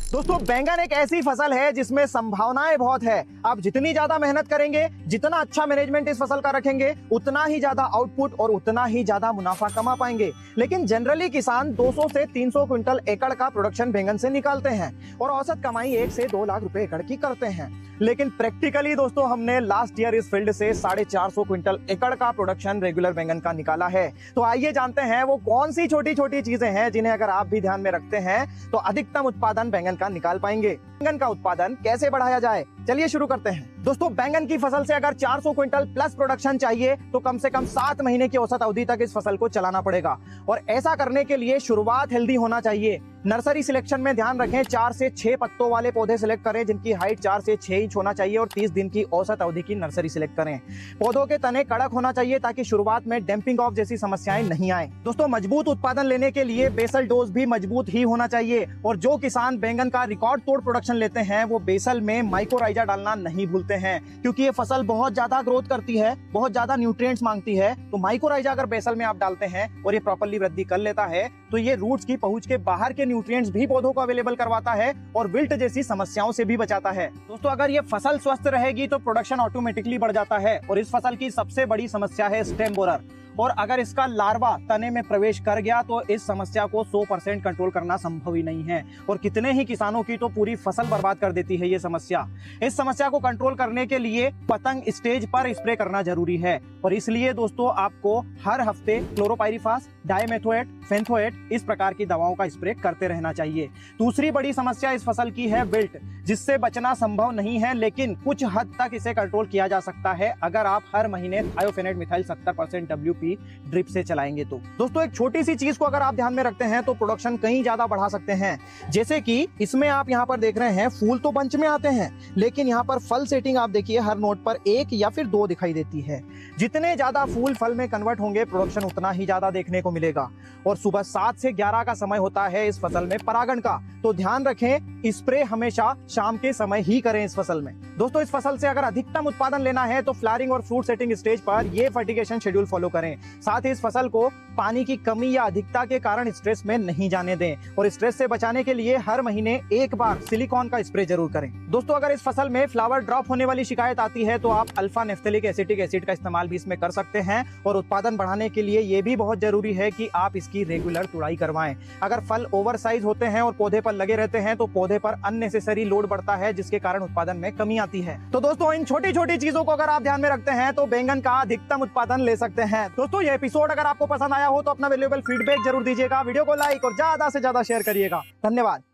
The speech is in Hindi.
दोस्तों बैंगन एक ऐसी फसल है जिसमें संभावनाएं बहुत है। आप जितनी ज्यादा मेहनत करेंगे, जितना अच्छा मैनेजमेंट इस फसल का रखेंगे, उतना ही ज्यादा आउटपुट और उतना ही ज्यादा मुनाफा कमा पाएंगे। लेकिन जनरली किसान 200 से 300 क्विंटल एकड़ का प्रोडक्शन बैंगन से निकालते हैं और औसत कमाई 1 से 2 लाख रुपए एकड़ की करते हैं। लेकिन प्रैक्टिकली दोस्तों हमने लास्ट ईयर इस फील्ड से 450 क्विंटल एकड़ का प्रोडक्शन रेगुलर बैंगन का निकाला है। तो आइए जानते हैं वो कौन सी छोटी छोटी चीजें हैं जिन्हें अगर आप भी ध्यान में रखते हैं तो अधिकतम उत्पादन बैंगन का निकाल पाएंगे। बैंगन का उत्पादन कैसे बढ़ाया जाए, चलिए शुरू करते हैं। दोस्तों बैंगन की फसल से अगर 400 क्विंटल प्लस प्रोडक्शन चाहिए तो कम से कम 7 महीने की औसत अवधि तक इस फसल को चलाना पड़ेगा और ऐसा करने के लिए शुरुआत हेल्दी होना चाहिए। नर्सरी सिलेक्शन में ध्यान रखें, 4 से 6 पत्तों वाले पौधे सिलेक्ट करें जिनकी हाइट 4 से 6 इंच होना चाहिए और 30 दिन की औसत अवधि की नर्सरी सिलेक्ट करें। पौधों के तने कड़क होना चाहिए ताकि शुरुआत में डैम्पिंग ऑफ जैसी समस्याएं नहीं आए। दोस्तों मजबूत उत्पादन लेने के लिए बेसल डोज भी मजबूत ही होना चाहिए और जो किसान बैंगन का रिकॉर्ड तोड़ प्रोडक्शन लेते हैं वो बेसल में माइक्रोराइजा डालना नहीं भूलते हैं, क्योंकि ये फसल बहुत ज्यादा ग्रोथ करती है, बहुत ज्यादा न्यूट्रिएंट्स मांगती है। तो माइक्रोराइजा अगर बेसल में आप डालते हैं और ये प्रॉपर्ली वृद्धि कर लेता है तो ये रूट्स की पहुंच के बाहर के न्यूट्रिएंट्स भी पौधों को अवेलेबल करवाता है और विल्ट जैसी समस्याओं से भी बचाता है। दोस्तों अगर ये फसल स्वस्थ रहेगी तो प्रोडक्शन ऑटोमेटिकली बढ़ जाता है और इस फसल की सबसे बड़ी समस्या है स्टेम बोरर, और अगर इसका लार्वा तने में प्रवेश कर गया तो इस समस्या को 100% कंट्रोल करना संभव ही नहीं है और कितने ही किसानों की तो पूरी फसल बर्बाद कर देती है ये समस्या। इस समस्या को कंट्रोल करने के लिए पतंग स्टेज पर स्प्रे करना जरूरी है और इसलिए दोस्तों आपको हर हफ्ते क्लोरोपाइरिफास, डाइमेथोएट, फेंथोएट इस प्रकार की दवाओं का स्प्रे करते रहना चाहिए। दूसरी बड़ी समस्या इस फसल की है विल्ट, जिससे बचना संभव नहीं है लेकिन कुछ हद तक इसे कंट्रोल किया जा सकता है अगर आप हर महीने थायोफेनेट मिथाइल 70% WP ड्रिप से चलाएंगे तो। दोस्तों एक छोटी सी चीज को अगर आप ध्यान में रखते हैं तो प्रोडक्शन कहीं ज्यादा बढ़ा सकते हैं। जैसे कि इसमें आप यहाँ पर देख रहे हैं फूल तो बंच में आते हैं लेकिन यहाँ पर फल सेटिंग आप देखिए हर नोट पर 1 या फिर 2 दिखाई देती है। जितने ज्यादा फूल फल में कन्वर्ट होंगे प्रोडक्शन उतना ही ज्यादा देखने को मिलेगा। और सुबह 7 से 11 का समय होता है इस फसल में परागण का, तो ध्यान रखें स्प्रे हमेशा शाम के समय ही करें इस फसल में। दोस्तों इस फसल से अगर अधिकतम उत्पादन लेना है तो फ्लावरिंग और फ्रूट सेटिंग स्टेज पर ये फर्टिगेशन शेड्यूल फॉलो करें। साथ ही इस फसल को पानी की कमी या अधिकता के कारण स्ट्रेस में नहीं जाने दें और स्ट्रेस से बचाने के लिए हर महीने 1 बार सिलिकॉन का स्प्रे जरूर करें। दोस्तों अगर इस फसल में फ्लावर ड्रॉप होने वाली शिकायत आती है तो आप अल्फा नेफ्थेलिक एसिटिक एसिड का इस्तेमाल भी इसमें कर सकते हैं और उत्पादन बढ़ाने के लिए ये भी बहुत जरूरी है कि आप इसकी रेगुलर तुड़ाई करवाएं। अगर फल ओवर साइज होते हैं और पौधे पर लगे रहते हैं तो पौधे पर अननेसेसरी लोड बढ़ता है जिसके कारण उत्पादन में कमी आती है। तो दोस्तों इन छोटी छोटी चीजों को अगर आप ध्यान में रखते हैं तो बैंगन का अधिकतम उत्पादन ले सकते हैं। दोस्तों ये एपिसोड अगर आपको पसंद आया हो तो अपना वैल्यूएबल फीडबैक जरूर दीजिएगा, वीडियो को लाइक और ज्यादा से ज्यादा शेयर करिएगा। धन्यवाद।